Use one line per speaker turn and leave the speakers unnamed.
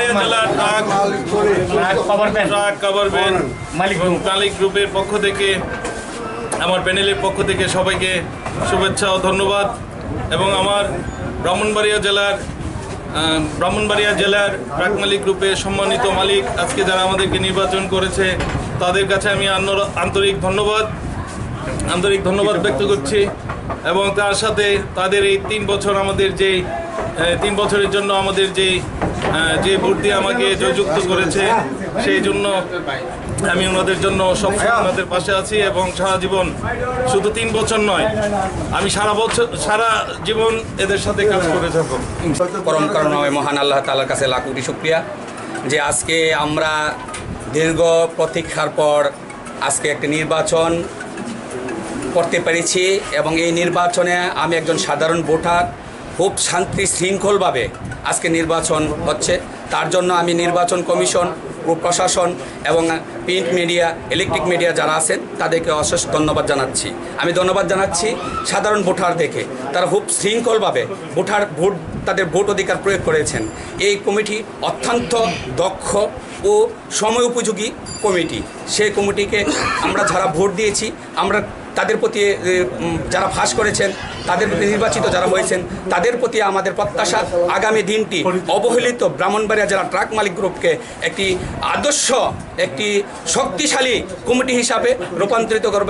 ব্রাহ্মণবাড়িয়া জেলা truck cover van মালিক গ্রুপের পক্ষ থেকে, আমার প্যানেলের পক্ষ থেকে সবাইকে শুভেচ্ছা ও ধন্যবাদ। এবং আমার ব্রাহ্মণবাড়িয়া জেলার ট্রাক মালিক গ্রুপের সম্মানিত মালিক, আজকে যারা আমাদেরকে নির্বাচন করেছে তাদের কাছে আমি আন্তরিক ধন্যবাদ ব্যক্ত করছি। এবং তার সাথে তাদের এই 3 বছর আমাদের যে 3 বছরের জন্য আমাদের যে ভোট দিয়ে আমাকে জয়যুক্ত করেছে, সেই জন্য আমি ওনাদের জন্য সবসময় ওনাদের পাশে আছি। এবং সারা জীবন, শুধু 3 বছর নয়, আমি সারা জীবন এদের সাথে কাজ করে যাব।
পরম করুণাময় মহান আল্লাহ তাআলার কাছে লাখ কোটি শুকরিয়া যে আজকে আমরা দীর্ঘ প্রতীক্ষার পর আজকে একটি নির্বাচন করতে পেরেছি। এবং এই নির্বাচনে আমি একজন সাধারণ ভোটার, খুব শান্তি শৃঙ্খলভাবে আজকে নির্বাচন হচ্ছে। তার জন্য আমি নির্বাচন কমিশন ও প্রশাসন এবং প্রিন্ট মিডিয়া, ইলেকট্রিক মিডিয়া যারা আছেন তাদেরকে অশেষ ধন্যবাদ জানাচ্ছি। আমি ধন্যবাদ জানাচ্ছি সাধারণ ভোটারদেরকে, তারা খুব শৃঙ্খলভাবে তাদের ভোট অধিকার প্রয়োগ করেছেন। এই কমিটি অত্যন্ত দক্ষ ও সময় উপযোগী কমিটি। সেই কমিটিকে আমরা যারা ভোট দিয়েছি, আমরা তাদের প্রতি যারা ফাঁস করেছেন, তাদের প্রতি নির্বাচিত যারা হয়েছেন, তাদের প্রতি আমাদের প্রত্যাশা আগামী দিনটি অবহেলিত ব্রাহ্মণবাড়িয়া জেলা ট্রাক মালিক গ্রুপকে একটি আদর্শ, একটি শক্তিশালী কমিটি হিসাবে রূপান্তরিত করবে।